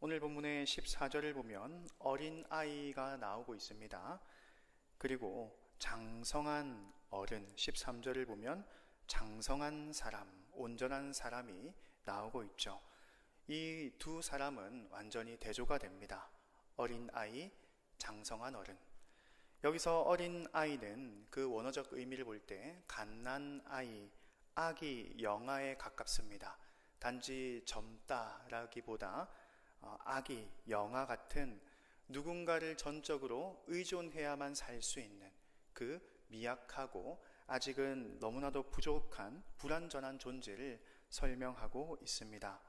오늘 본문의 14절을 보면 어린 아이가 나오고 있습니다. 그리고 장성한 어른 13절을 보면 장성한 사람, 온전한 사람이 나오고 있죠. 이 두 사람은 완전히 대조가 됩니다. 어린 아이, 장성한 어른. 여기서 어린 아이는 그 원어적 의미를 볼 때 갓난 아이, 아기, 영아에 가깝습니다. 단지 젊다라기보다 아기, 영아 같은 누군가를 전적으로 의존해야만 살 수 있는 그 미약하고 아직은 너무나도 부족한 불완전한 존재를 설명하고 있습니다.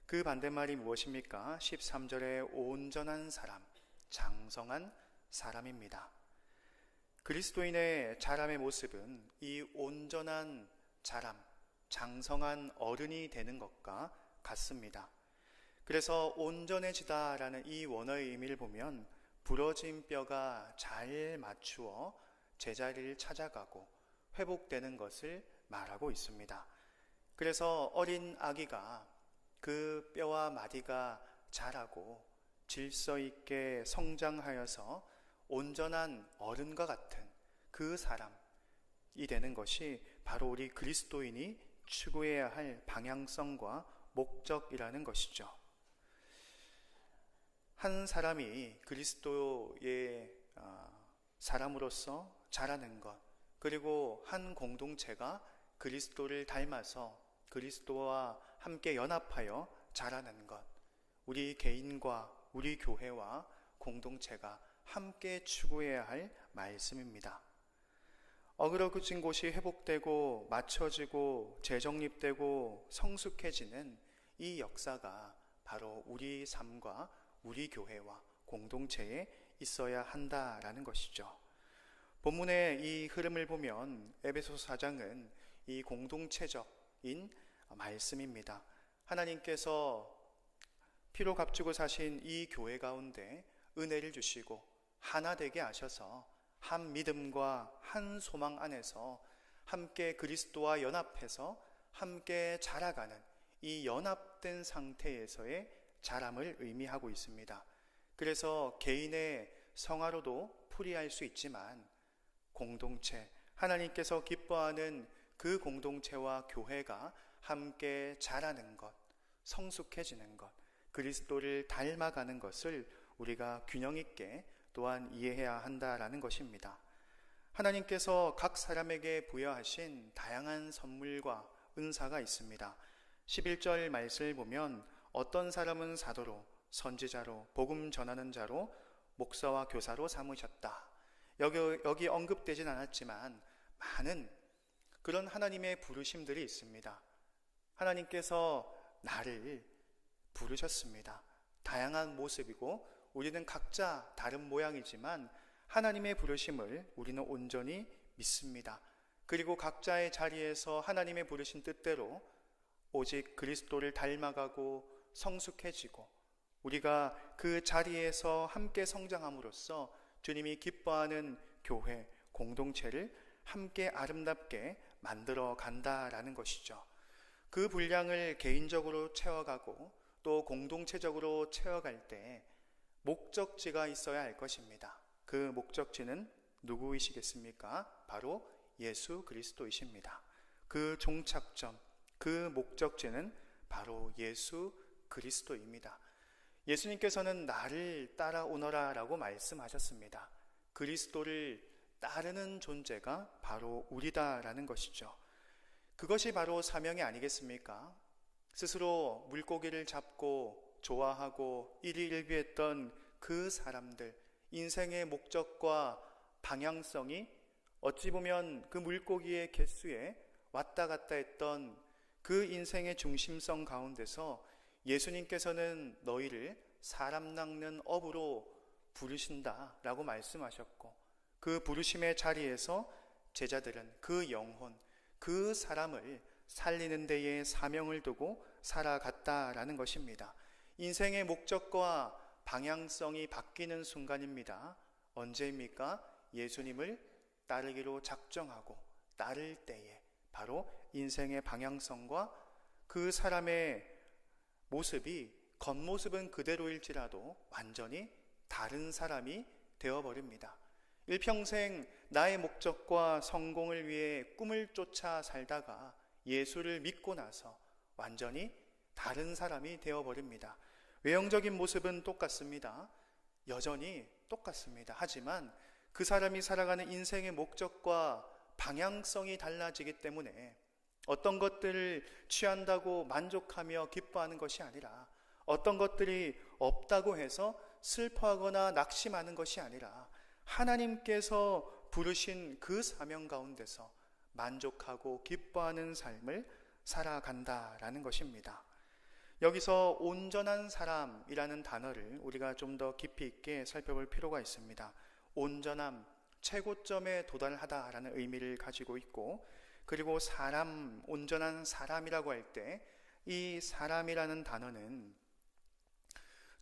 그 반대말이 무엇입니까? 13절에 온전한 사람, 장성한 사람입니다. 그리스도인의 자람의 모습은 이 온전한 자람, 장성한 어른이 되는 것과 같습니다. 그래서 온전해지다라는 이 원어의 의미를 보면 부러진 뼈가 잘 맞추어 제자리를 찾아가고 회복되는 것을 말하고 있습니다. 그래서 어린 아기가 그 뼈와 마디가 자라고 질서 있게 성장하여서 온전한 어른과 같은 그 사람이 되는 것이 바로 우리 그리스도인이 추구해야 할 방향성과 목적이라는 것이죠. 한 사람이 그리스도의 사람으로서 자라는 것, 그리고 한 공동체가 그리스도를 닮아서 그리스도와 함께 연합하여 자라는 것, 우리 개인과 우리 교회와 공동체가 함께 추구해야 할 말씀입니다. 어그러진 곳이 회복되고 맞춰지고 재정립되고 성숙해지는 이 역사가 바로 우리 삶과 우리 교회와 공동체에 있어야 한다라는 것이죠. 본문의 이 흐름을 보면 에베소서 4장은 이 공동체적인 말씀입니다. 하나님께서 피로 값주고 사신 이 교회 가운데 은혜를 주시고 하나 되게 하셔서 한 믿음과 한 소망 안에서 함께 그리스도와 연합해서 함께 자라가는 이 연합된 상태에서의 자람을 의미하고 있습니다. 그래서 개인의 성화로도 풀이할 수 있지만 공동체, 하나님께서 기뻐하는 그 공동체와 교회가 함께 자라는 것, 성숙해지는 것, 그리스도를 닮아가는 것을 우리가 균형 있게 또한 이해해야 한다라는 것입니다. 하나님께서 각 사람에게 부여하신 다양한 선물과 은사가 있습니다. 11절 말씀을 보면 어떤 사람은 사도로, 선지자로, 복음 전하는 자로, 목사와 교사로 삼으셨다. 여기 언급되진 않았지만 많은 그런 하나님의 부르심들이 있습니다. 하나님께서 나를 부르셨습니다. 다양한 모습이고 우리는 각자 다른 모양이지만 하나님의 부르심을 우리는 온전히 믿습니다. 그리고 각자의 자리에서 하나님의 부르신 뜻대로 오직 그리스도를 닮아가고 성숙해지고 우리가 그 자리에서 함께 성장함으로써 주님이 기뻐하는 교회, 공동체를 함께 아름답게 만들어 간다라는 것이죠. 그 분량을 개인적으로 채워가고 또 공동체적으로 채워갈 때 목적지가 있어야 할 것입니다. 그 목적지는 누구이시겠습니까? 바로 예수 그리스도이십니다. 그 종착점, 그 목적지는 바로 예수 그리스도입니다. 예수님께서는 나를 따라오너라 라고 말씀하셨습니다. 그리스도를 따르는 존재가 바로 우리다라는 것이죠. 그것이 바로 사명이 아니겠습니까? 스스로 물고기를 잡고 좋아하고 일희일비했던 그 사람들, 인생의 목적과 방향성이 어찌 보면 그 물고기의 개수에 왔다 갔다 했던 그 인생의 중심성 가운데서 예수님께서는 너희를 사람 낚는 업으로 부르신다라고 말씀하셨고 그 부르심의 자리에서 제자들은 그 영혼, 그 사람을 살리는 데에 사명을 두고 살아갔다라는 것입니다. 인생의 목적과 방향성이 바뀌는 순간입니다. 언제입니까? 예수님을 따르기로 작정하고 따를 때에 바로 인생의 방향성과 그 사람의 모습이 겉모습은 그대로일지라도 완전히 다른 사람이 되어버립니다. 일평생 나의 목적과 성공을 위해 꿈을 쫓아 살다가 예수를 믿고 나서 완전히 다른 사람이 되어버립니다. 외형적인 모습은 똑같습니다. 여전히 똑같습니다. 하지만 그 사람이 살아가는 인생의 목적과 방향성이 달라지기 때문에 어떤 것들을 취한다고 만족하며 기뻐하는 것이 아니라, 어떤 것들이 없다고 해서 슬퍼하거나 낙심하는 것이 아니라, 하나님께서 부르신 그 사명 가운데서 만족하고 기뻐하는 삶을 살아간다라는 것입니다. 여기서 온전한 사람이라는 단어를 우리가 좀 더 깊이 있게 살펴볼 필요가 있습니다. 온전함, 최고점에 도달하다라는 의미를 가지고 있고, 그리고 사람, 온전한 사람이라고 할 때 이 사람이라는 단어는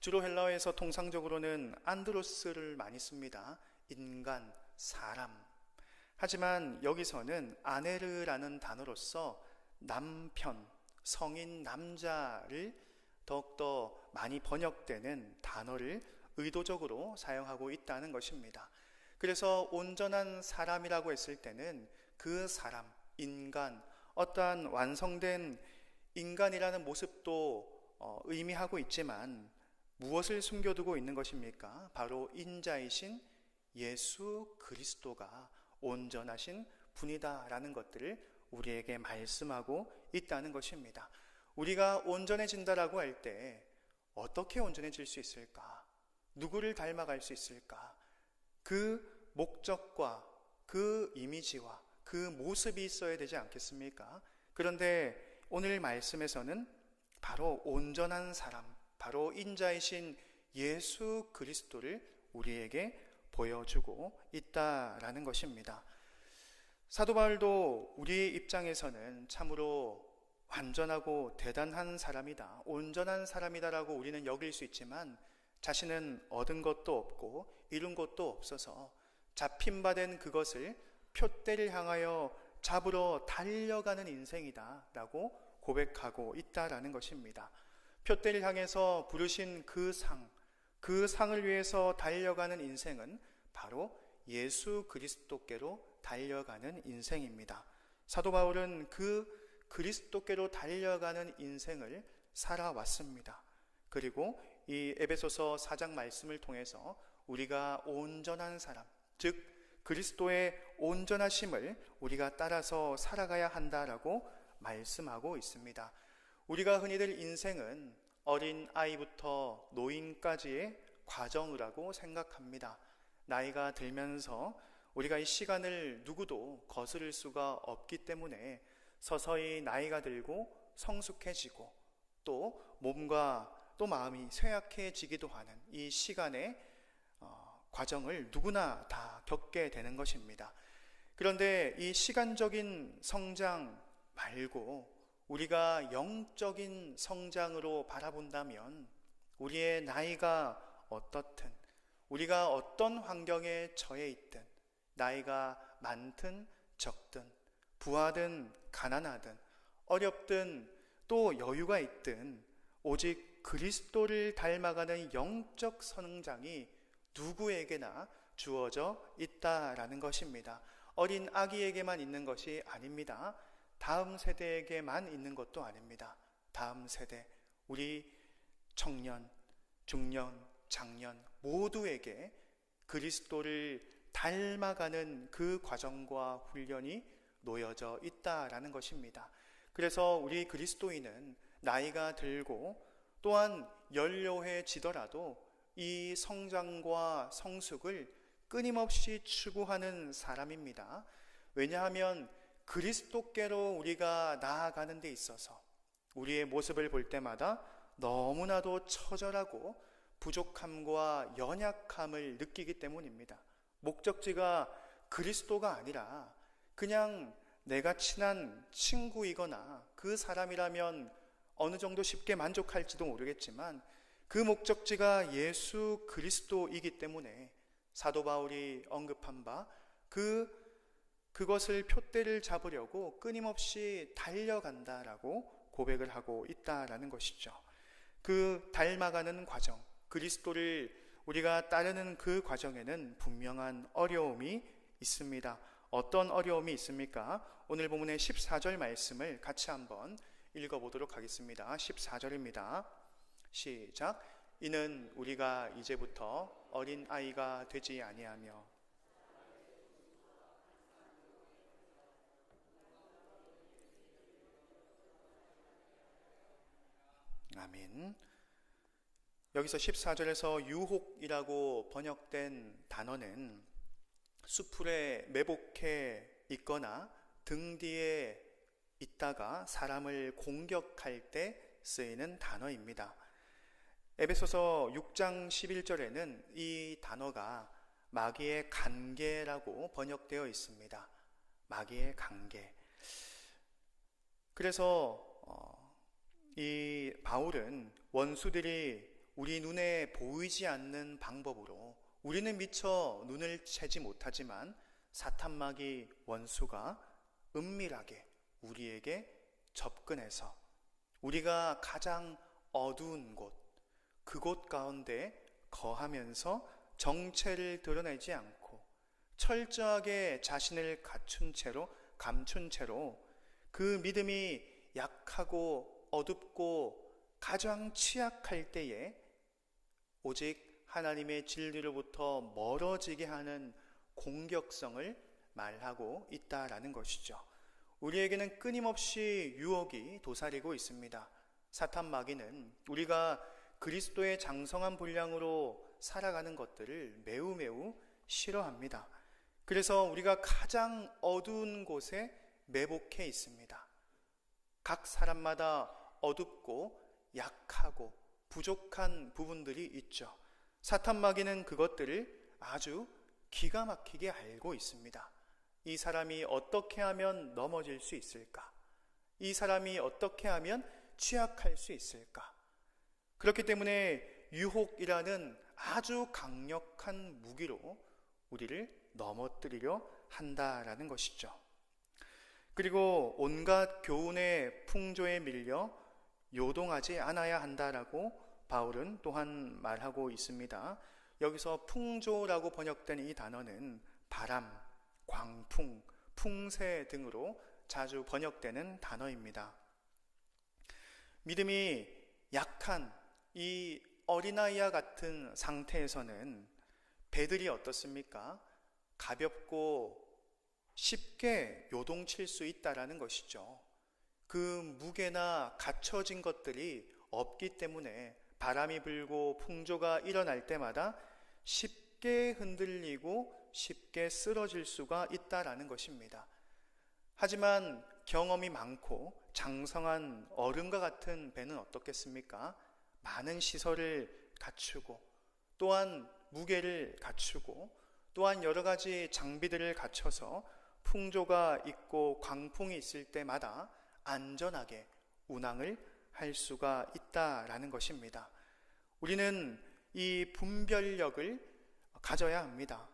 주로 헬라어에서 통상적으로는 안드로스를 많이 씁니다. 인간, 사람. 하지만 여기서는 아네르라는 단어로서 남편, 성인 남자를 더욱더 많이 번역되는 단어를 의도적으로 사용하고 있다는 것입니다. 그래서 온전한 사람이라고 했을 때는 그 사람, 인간, 어떠한 완성된 인간이라는 모습도 의미하고 있지만 무엇을 숨겨두고 있는 것입니까? 바로 인자이신 예수 그리스도가 온전하신 분이다라는 것들을 우리에게 말씀하고 있다는 것입니다. 우리가 온전해진다라고 할 때 어떻게 온전해질 수 있을까? 누구를 닮아갈 수 있을까? 그 목적과 그 이미지와 그 모습이 있어야 되지 않겠습니까? 그런데 오늘 말씀에서는 바로 온전한 사람, 바로 인자이신 예수 그리스도를 우리에게 보여주고 있다라는 것입니다. 사도 바울도 우리의 입장에서는 참으로 완전하고 대단한 사람이다, 온전한 사람이다라고 우리는 여길 수 있지만 자신은 얻은 것도 없고 이룬 것도 없어서 잡힌 바 된 그것을 표대를 향하여 잡으러 달려가는 인생이다 라고 고백하고 있다라는 것입니다. 표대를 향해서 부르신 그 상을 위해서 달려가는 인생은 바로 예수 그리스도께로 달려가는 인생입니다. 사도 바울은 그 그리스도께로 달려가는 인생을 살아왔습니다. 그리고 이 에베소서 4장 말씀을 통해서 우리가 온전한 사람, 즉 그리스도의 온전하심을 우리가 따라서 살아가야 한다라고 말씀하고 있습니다. 우리가 흔히들 인생은 어린 아이부터 노인까지의 과정이라고 생각합니다. 나이가 들면서 우리가 이 시간을 누구도 거스를 수가 없기 때문에 서서히 나이가 들고 성숙해지고 또 몸과 또 마음이 쇠약해지기도 하는 이 시간의 과정을 누구나 다 겪게 되는 것입니다. 그런데 이 시간적인 성장 말고 우리가 영적인 성장으로 바라본다면 우리의 나이가 어떻든, 우리가 어떤 환경에 처해 있든, 나이가 많든 적든, 부하든 가난하든, 어렵든 또 여유가 있든 오직 그리스도를 닮아가는 영적 성장이 누구에게나 주어져 있다라는 것입니다. 어린 아기에게만 있는 것이 아닙니다. 다음 세대에게만 있는 것도 아닙니다. 다음 세대, 우리 청년, 중년, 장년 모두에게 그리스도를 닮아가는 그 과정과 훈련이 놓여져 있다라는 것입니다. 그래서 우리 그리스도인은 나이가 들고 또한 연료해지더라도 이 성장과 성숙을 끊임없이 추구하는 사람입니다. 왜냐하면 그리스도께로 우리가 나아가는 데 있어서 우리의 모습을 볼 때마다 너무나도 처절하고 부족함과 연약함을 느끼기 때문입니다. 목적지가 그리스도가 아니라 그냥 내가 친한 친구이거나 그 사람이라면 어느 정도 쉽게 만족할지도 모르겠지만 그 목적지가 예수 그리스도이기 때문에 사도 바울이 언급한 바 그것을 표대를 잡으려고 끊임없이 달려간다라고 고백을 하고 있다라는 것이죠. 그 닮아가는 과정, 그리스도를 우리가 따르는 그 과정에는 분명한 어려움이 있습니다. 어떤 어려움이 있습니까? 오늘 본문의 14절 말씀을 같이 한번 읽어보도록 하겠습니다. 14절입니다. 시작. 이는 우리가 이제부터 어린 아이가 되지 아니하며 아멘. 여기서 14절에서 유혹이라고 번역된 단어는 수풀에 매복해 있거나 등 뒤에 있다가 사람을 공격할 때 쓰이는 단어입니다. 에베소서 6장 11절에는 이 단어가 마귀의 관계라고 번역되어 있습니다. 마귀의 관계. 그래서 이 바울은 원수들이 우리 눈에 보이지 않는 방법으로, 우리는 미처 눈을 채지 못하지만 사탄마귀 원수가 은밀하게 우리에게 접근해서 우리가 가장 어두운 곳, 그곳 가운데 거하면서 정체를 드러내지 않고 철저하게 자신을 감춘 채로 그 믿음이 약하고 어둡고 가장 취약할 때에 오직 하나님의 진리로부터 멀어지게 하는 공격성을 말하고 있다라는 것이죠. 우리에게는 끊임없이 유혹이 도사리고 있습니다. 사탄 마귀는 우리가 그리스도의 장성한 분량으로 살아가는 것들을 매우 싫어합니다. 그래서 우리가 가장 어두운 곳에 매복해 있습니다. 각 사람마다 어둡고 약하고 부족한 부분들이 있죠. 사탄 마귀는 그것들을 아주 기가 막히게 알고 있습니다. 이 사람이 어떻게 하면 넘어질 수 있을까? 이 사람이 어떻게 하면 취약할 수 있을까? 그렇기 때문에 유혹이라는 아주 강력한 무기로 우리를 넘어뜨리려 한다라는 것이죠. 그리고 온갖 교훈의 풍조에 밀려 요동하지 않아야 한다라고 바울은 또한 말하고 있습니다. 여기서 풍조라고 번역된 이 단어는 바람, 광풍, 풍세 등으로 자주 번역되는 단어입니다. 믿음이 약한 이 어린아이와 같은 상태에서는 배들이 어떻습니까? 가볍고 쉽게 요동칠 수 있다라는 것이죠. 그 무게나 갖춰진 것들이 없기 때문에 바람이 불고 풍조가 일어날 때마다 쉽게 흔들리고 쉽게 쓰러질 수가 있다라는 것입니다. 하지만 경험이 많고 장성한 어른과 같은 배는 어떻겠습니까? 많은 시설을 갖추고 또한 무게를 갖추고 또한 여러 가지 장비들을 갖춰서 풍조가 있고 광풍이 있을 때마다 안전하게 운항을 할 수가 있다라는 것입니다. 우리는 이 분별력을 가져야 합니다.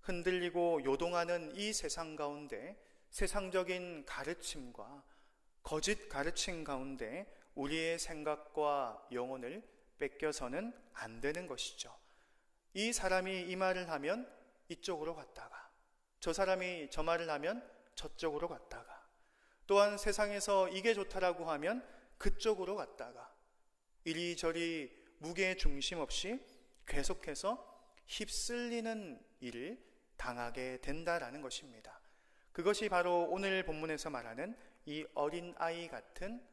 흔들리고 요동하는 이 세상 가운데 세상적인 가르침과 거짓 가르침 가운데 우리의 생각과 영혼을 뺏겨서는 안 되는 것이죠. 이 사람이 이 말을 하면 이쪽으로 갔다가, 저 사람이 저 말을 하면 저쪽으로 갔다가, 또한 세상에서 이게 좋다라고 하면 그쪽으로 갔다가, 이리저리 무게 중심 없이 계속해서 휩쓸리는 일을 당하게 된다라는 것입니다. 그것이 바로 오늘 본문에서 말하는 이 어린아이 같은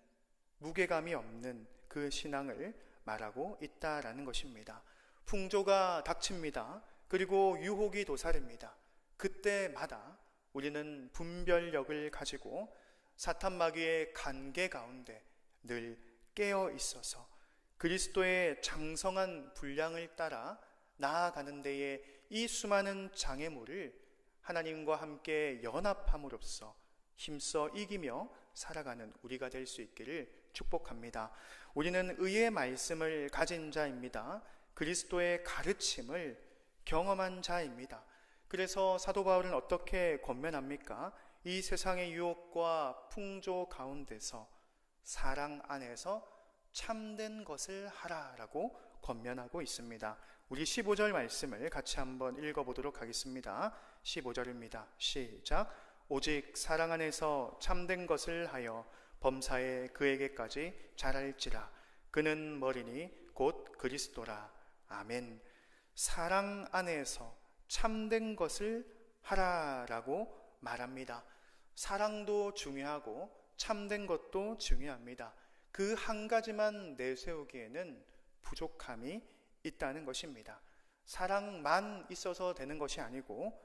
무게감이 없는 그 신앙을 말하고 있다라는 것입니다. 풍조가 닥칩니다. 그리고 유혹이 도사립니다. 그때마다 우리는 분별력을 가지고 사탄 마귀의 관계 가운데 늘 깨어 있어서 그리스도의 장성한 분량을 따라 나아가는 데에 이 수많은 장애물을 하나님과 함께 연합함으로써 힘써 이기며 살아가는 우리가 될 수 있기를 축복합니다. 우리는 의의 말씀을 가진 자입니다. 그리스도의 가르침을 경험한 자입니다. 그래서 사도 바울은 어떻게 권면합니까? 이 세상의 유혹과 풍조 가운데서 사랑 안에서 참된 것을 하라라고 권면하고 있습니다. 우리 15절 말씀을 같이 한번 읽어보도록 하겠습니다. 15절입니다. 시작. 오직 사랑 안에서 참된 것을 하여 범사에 그에게까지 자랄지라. 그는 머리니 곧 그리스도라. 아멘. 사랑 안에서 참된 것을 하라라고 말합니다. 사랑도 중요하고 참된 것도 중요합니다. 그 한 가지만 내세우기에는 부족함이 있다는 것입니다. 사랑만 있어서 되는 것이 아니고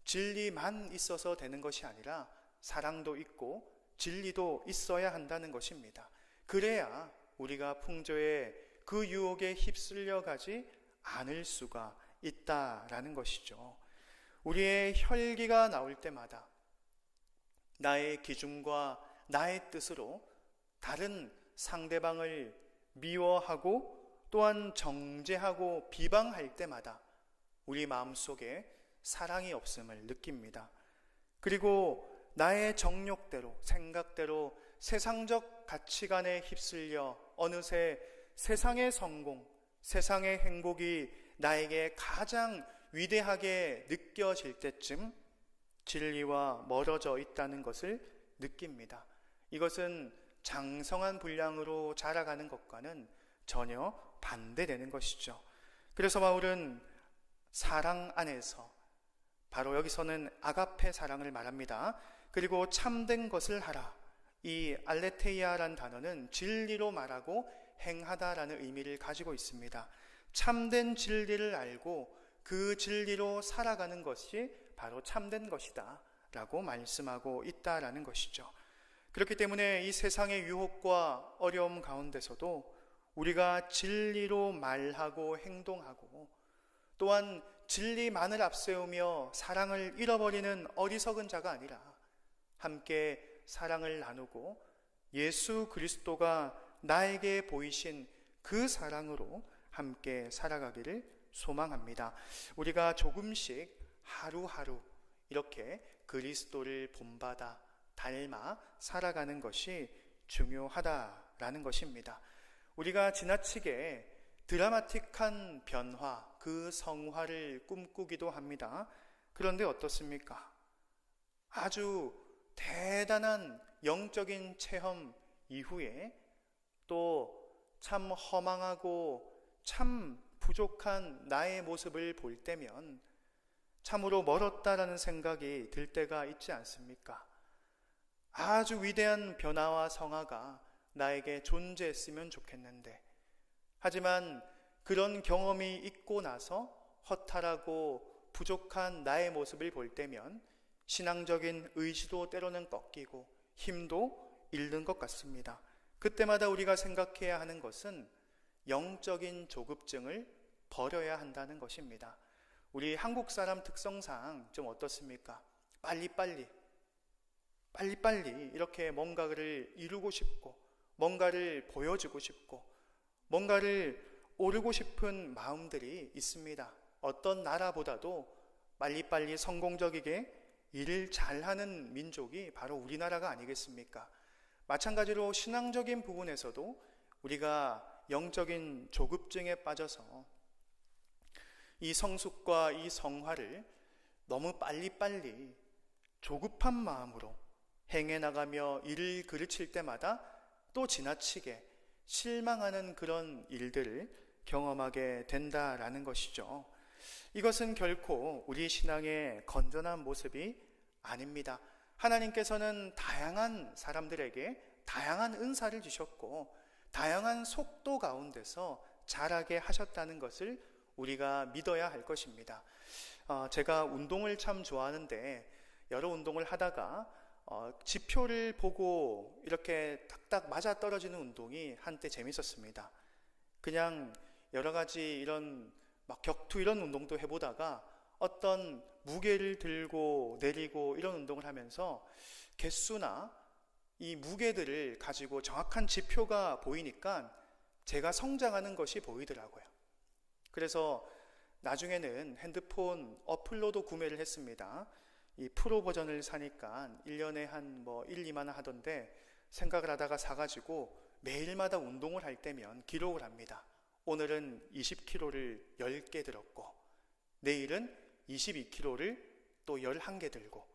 진리만 있어서 되는 것이 아니라 사랑도 있고 진리도 있어야 한다는 것입니다. 그래야 우리가 풍조의 그 유혹에 휩쓸려 가지 않을 수가 있다라는 것이죠. 우리의 혈기가 나올 때마다 나의 기준과 나의 뜻으로 다른 상대방을 미워하고 또한 정죄하고 비방할 때마다 우리 마음속에 사랑이 없음을 느낍니다. 그리고 나의 정욕대로, 생각대로 세상적 가치관에 휩쓸려 어느새 세상의 성공, 세상의 행복이 나에게 가장 위대하게 느껴질 때쯤 진리와 멀어져 있다는 것을 느낍니다. 이것은 장성한 분량으로 자라가는 것과는 전혀 반대되는 것이죠. 그래서 바울은 사랑 안에서, 바로 여기서는 아가페 사랑을 말합니다. 그리고 참된 것을 하라. 이 알레테이아라는 단어는 진리로 말하고 행하다라는 의미를 가지고 있습니다. 참된 진리를 알고 그 진리로 살아가는 것이 바로 참된 것이다 라고 말씀하고 있다라는 것이죠. 그렇기 때문에 이 세상의 유혹과 어려움 가운데서도 우리가 진리로 말하고 행동하고 또한 진리만을 앞세우며 사랑을 잃어버리는 어리석은 자가 아니라 함께 사랑을 나누고 예수 그리스도가 나에게 보이신 그 사랑으로 함께 살아가기를 소망합니다. 우리가 조금씩 하루하루 이렇게 그리스도를 본받아 닮아 살아가는 것이 중요하다라는 것입니다. 우리가 지나치게 드라마틱한 변화, 그 성화를 꿈꾸기도 합니다. 그런데 어떻습니까? 아주 대단한 영적인 체험 이후에 또 참 허망하고 참 부족한 나의 모습을 볼 때면 참으로 멀었다라는 생각이 들 때가 있지 않습니까? 아주 위대한 변화와 성화가 나에게 존재했으면 좋겠는데, 하지만 그런 경험이 있고 나서 허탈하고 부족한 나의 모습을 볼 때면 신앙적인 의지도 때로는 꺾이고 힘도 잃는 것 같습니다. 그때마다 우리가 생각해야 하는 것은 영적인 조급증을 버려야 한다는 것입니다. 우리 한국 사람 특성상 좀 어떻습니까? 빨리빨리 이렇게 뭔가를 이루고 싶고 뭔가를 보여주고 싶고 뭔가를 오르고 싶은 마음들이 있습니다. 어떤 나라보다도 빨리빨리 성공적이게 일을 잘하는 민족이 바로 우리나라가 아니겠습니까? 마찬가지로 신앙적인 부분에서도 우리가 영적인 조급증에 빠져서 이 성숙과 이 성화를 너무 빨리빨리 조급한 마음으로 행해 나가며 일을 그르칠 때마다 또 지나치게 실망하는 그런 일들을 경험하게 된다라는 것이죠. 이것은 결코 우리 신앙의 건전한 모습이 아닙니다. 하나님께서는 다양한 사람들에게 다양한 은사를 주셨고 다양한 속도 가운데서 자라게 하셨다는 것을 우리가 믿어야 할 것입니다. 제가 운동을 참 좋아하는데 여러 운동을 하다가 지표를 보고 이렇게 딱딱 맞아 떨어지는 운동이 한때 재밌었습니다. 그냥 여러 가지 이런 막 격투 이런 운동도 해보다가 어떤 무게를 들고 내리고 이런 운동을 하면서 개수나 이 무게들을 가지고 정확한 지표가 보이니까 제가 성장하는 것이 보이더라고요. 그래서 나중에는 핸드폰 어플로도 구매를 했습니다. 이 프로 버전을 사니까 1년에 한 1, 2만 원 하던데 생각을 하다가 사가지고 매일마다 운동을 할 때면 기록을 합니다. 오늘은 20kg를 10개 들었고 내일은 22kg를 또 11개 들고,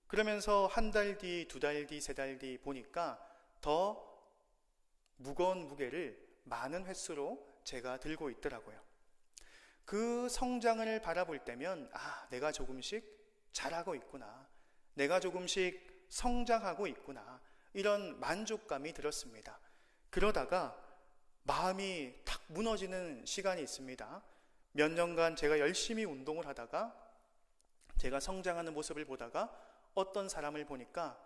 그러면서 한 달 뒤, 두 달 뒤, 세 달 뒤 보니까 더 무거운 무게를 많은 횟수로 제가 들고 있더라고요. 그 성장을 바라볼 때면 내가 조금씩 잘하고 있구나, 내가 조금씩 성장하고 있구나, 이런 만족감이 들었습니다. 그러다가 마음이 탁 무너지는 시간이 있습니다. 몇 년간 제가 열심히 운동을 하다가 제가 성장하는 모습을 보다가 어떤 사람을 보니까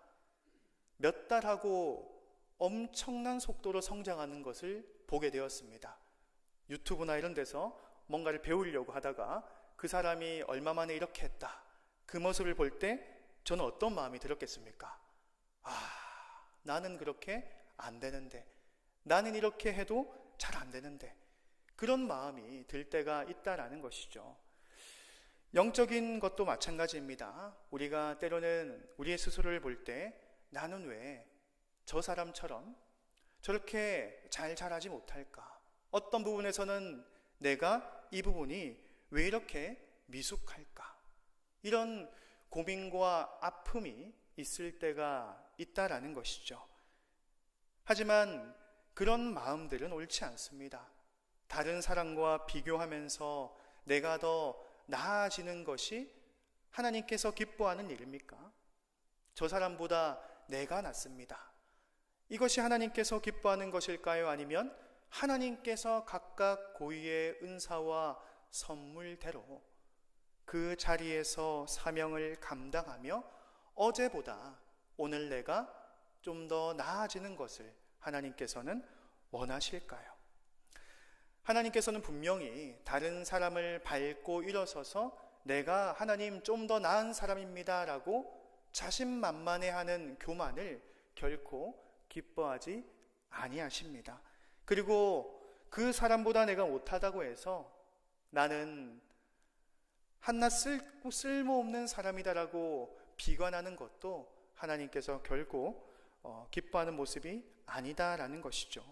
몇 달 하고 엄청난 속도로 성장하는 것을 보게 되었습니다. 유튜브나 이런 데서 뭔가를 배우려고 하다가 그 사람이 얼마 만에 이렇게 했다, 그 모습을 볼 때 저는 어떤 마음이 들었겠습니까? 나는 그렇게 안 되는데, 나는 이렇게 해도 잘 안 되는데, 그런 마음이 들 때가 있다라는 것이죠. 영적인 것도 마찬가지입니다. 우리가 때로는 우리의 스스로를 볼 때 나는 왜 저 사람처럼 저렇게 잘 자라지 못할까? 어떤 부분에서는 내가 이 부분이 왜 이렇게 미숙할까? 이런 고민과 아픔이 있을 때가 있다라는 것이죠. 하지만 그런 마음들은 옳지 않습니다. 다른 사람과 비교하면서 내가 더 나아지는 것이 하나님께서 기뻐하는 일입니까? 저 사람보다 내가 낫습니다. 이것이 하나님께서 기뻐하는 것일까요? 아니면 하나님께서 각각 고유의 은사와 선물대로 그 자리에서 사명을 감당하며 어제보다 오늘 내가 좀 더 나아지는 것을 하나님께서는 원하실까요? 하나님께서는 분명히 다른 사람을 밟고 일어서서 내가 하나님 좀 더 나은 사람입니다 라고 자신만만해하는 교만을 결코 기뻐하지 아니하십니다. 그리고 그 사람보다 내가 못하다고 해서 나는 한낱 쓸모없는 사람이다라고 비관하는 것도 하나님께서 결코 기뻐하는 모습이 아니다라는 것이죠.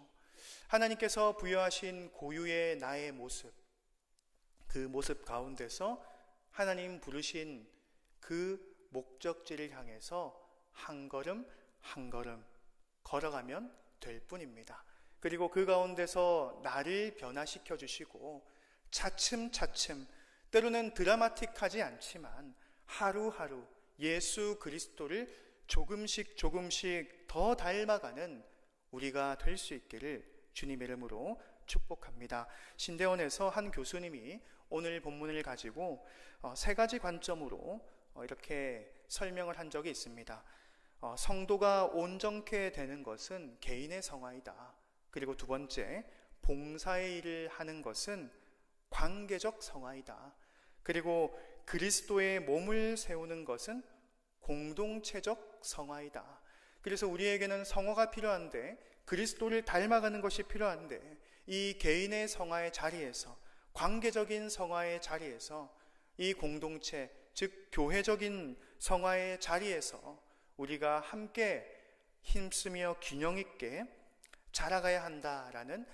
하나님께서 부여하신 고유의 나의 모습, 그 모습 가운데서 하나님 부르신 그 목적지를 향해서 한 걸음 한 걸음 걸어가면 될 뿐입니다. 그리고 그 가운데서 나를 변화시켜 주시고 차츰차츰, 때로는 드라마틱하지 않지만 하루하루 예수 그리스도를 조금씩 더 닮아가는 우리가 될 수 있기를 주님의 이름으로 축복합니다. 신대원에서 한 교수님이 오늘 본문을 가지고 세 가지 관점으로 이렇게 설명을 한 적이 있습니다. 성도가 온전케 되는 것은 개인의 성화이다. 그리고 두 번째, 봉사의 일을 하는 것은 관계적 성화이다. 그리고 그리스도의 몸을 세우는 것은 공동체적 성화이다. 그래서 우리에게는 성화가 필요한데, 그리스도를 닮아가는 것이 필요한데, 이 개인의 성화의 자리에서, 관계적인 성화의 자리에서, 이 공동체, 즉 교회적인 성화의 자리에서 우리가 함께 힘쓰며 균형 있게 자라가야 한다라는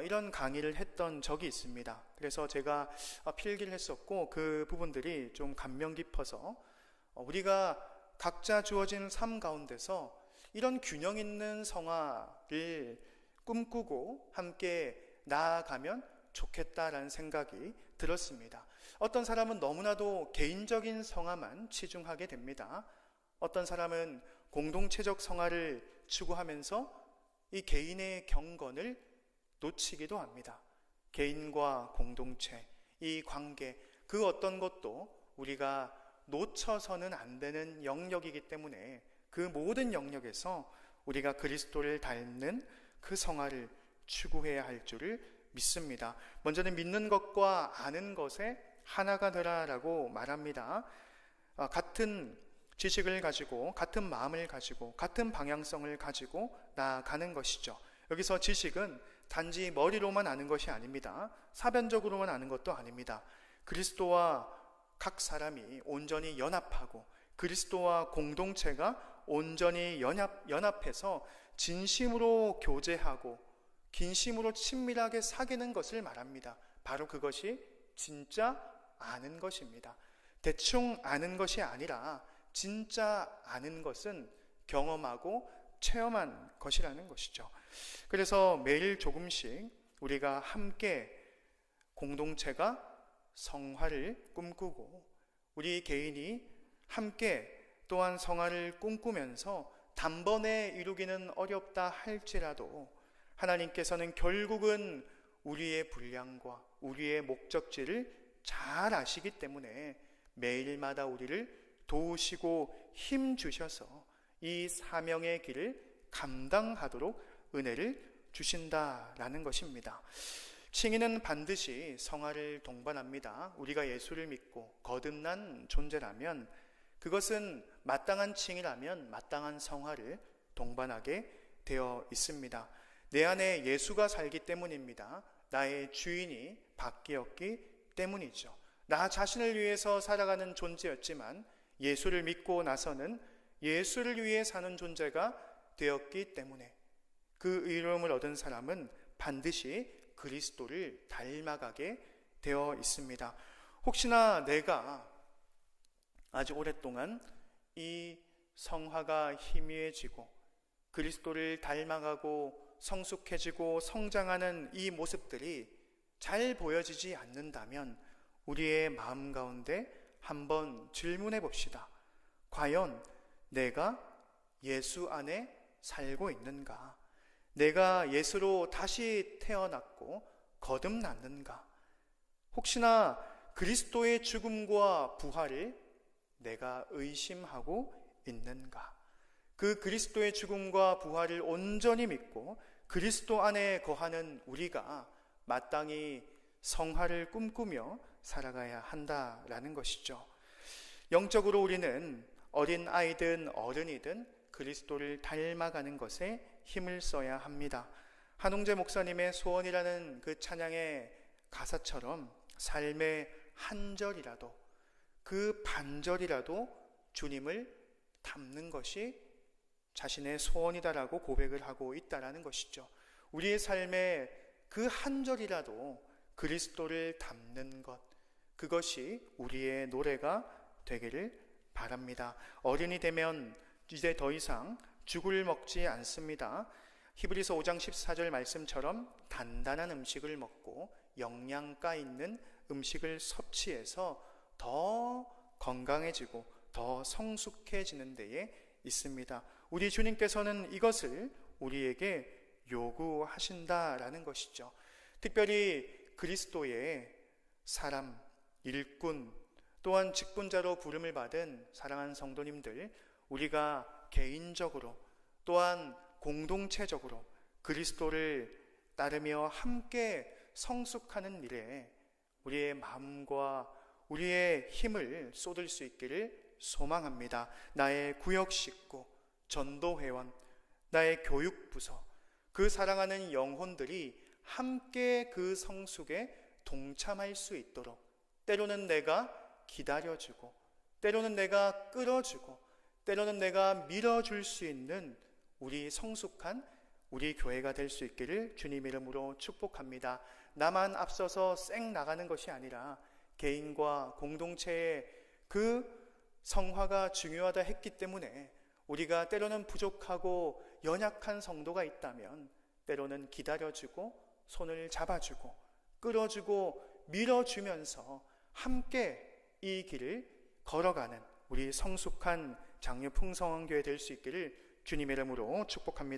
이런 강의를 했던 적이 있습니다. 그래서 제가 필기를 했었고 그 부분들이 좀 감명 깊어서 우리가 각자 주어진 삶 가운데서 이런 균형 있는 성화를 꿈꾸고 함께 나아가면 좋겠다라는 생각이 들었습니다. 어떤 사람은 너무나도 개인적인 성화만 치중하게 됩니다. 어떤 사람은 공동체적 성화를 추구하면서 이 개인의 경건을 놓치기도 합니다. 개인과 공동체, 이 관계, 그 어떤 것도 우리가 놓쳐서는 안 되는 영역이기 때문에 그 모든 영역에서 우리가 그리스도를 닮는 그 성화를 추구해야 할 줄을 믿습니다. 먼저는 믿는 것과 아는 것에 하나가 되라라고 말합니다. 같은 지식을 가지고, 같은 마음을 가지고, 같은 방향성을 가지고 나아가는 것이죠. 여기서 지식은 단지 머리로만 아는 것이 아닙니다. 사변적으로만 아는 것도 아닙니다. 그리스도와 각 사람이 온전히 연합하고 그리스도와 공동체가 온전히 연합해서 진심으로 교제하고 진심으로 친밀하게 사귀는 것을 말합니다. 바로 그것이 진짜 아는 것입니다. 대충 아는 것이 아니라 진짜 아는 것은 경험하고 체험한 것이라는 것이죠. 그래서 매일 조금씩 우리가 함께 공동체가 성화를 꿈꾸고 우리 개인이 함께 또한 성화를 꿈꾸면서 단번에 이루기는 어렵다 할지라도 하나님께서는 결국은 우리의 분량과 우리의 목적지를 잘 아시기 때문에 매일마다 우리를 도우시고 힘 주셔서 이 사명의 길을 감당하도록 은혜를 주신다라는 것입니다. 칭의는 반드시 성화를 동반합니다. 우리가 예수를 믿고 거듭난 존재라면 그것은 마땅한 칭의라면 마땅한 성화를 동반하게 되어 있습니다. 내 안에 예수가 살기 때문입니다. 나의 주인이 바뀌었기 때문이죠. 나 자신을 위해서 살아가는 존재였지만 예수를 믿고 나서는 예수를 위해 사는 존재가 되었기 때문에 그 의로움을 얻은 사람은 반드시 그리스도를 닮아가게 되어 있습니다. 혹시나 내가 아주 오랫동안 이 성화가 희미해지고 그리스도를 닮아가고 성숙해지고 성장하는 이 모습들이 잘 보여지지 않는다면 우리의 마음 가운데 한번 질문해 봅시다. 과연 내가 예수 안에 살고 있는가? 내가 예수로 다시 태어났고 거듭났는가? 혹시나 그리스도의 죽음과 부활을 내가 의심하고 있는가? 그 그리스도의 죽음과 부활을 온전히 믿고 그리스도 안에 거하는 우리가 마땅히 성화를 꿈꾸며 살아가야 한다라는 것이죠. 영적으로 우리는 어린 아이든 어른이든 그리스도를 닮아가는 것에 힘을 써야 합니다. 한홍재 목사님의 소원이라는 그 찬양의 가사처럼 삶의 한 절이라도 그 반절이라도 주님을 닮는 것이 자신의 소원이다라고 고백을 하고 있다라는 것이죠. 우리의 삶의 그 한 절이라도 그리스도를 닮는 것, 그것이 우리의 노래가 되기를 바랍니다. 어른이 되면 이제 더 이상 죽을 먹지 않습니다. 히브리서 5장 14절 말씀처럼 단단한 음식을 먹고 영양가 있는 음식을 섭취해서 더 건강해지고 더 성숙해지는 데에 있습니다. 우리 주님께서는 이것을 우리에게 요구하신다라는 것이죠. 특별히 그리스도의 사람, 일꾼, 또한 직분자로 부름을 받은 사랑하는 성도님들, 우리가 개인적으로 또한 공동체적으로 그리스도를 따르며 함께 성숙하는 일에 우리의 마음과 우리의 힘을 쏟을 수 있기를 소망합니다. 나의 구역 식구, 전도회원, 나의 교육부서, 그 사랑하는 영혼들이 함께 그 성숙에 동참할 수 있도록 때로는 내가 기다려주고 때로는 내가 끌어주고 때로는 내가 밀어줄 수 있는 우리 성숙한 우리 교회가 될 수 있기를 주님 이름으로 축복합니다. 나만 앞서서 쌩 나가는 것이 아니라 개인과 공동체의 그 성화가 중요하다 했기 때문에 우리가 때로는 부족하고 연약한 성도가 있다면 때로는 기다려주고 손을 잡아주고 끌어주고 밀어주면서 함께 이 길을 걸어가는 우리 성숙한 장유 풍성한 교회 될 수 있기를 주님의 이름으로 축복합니다.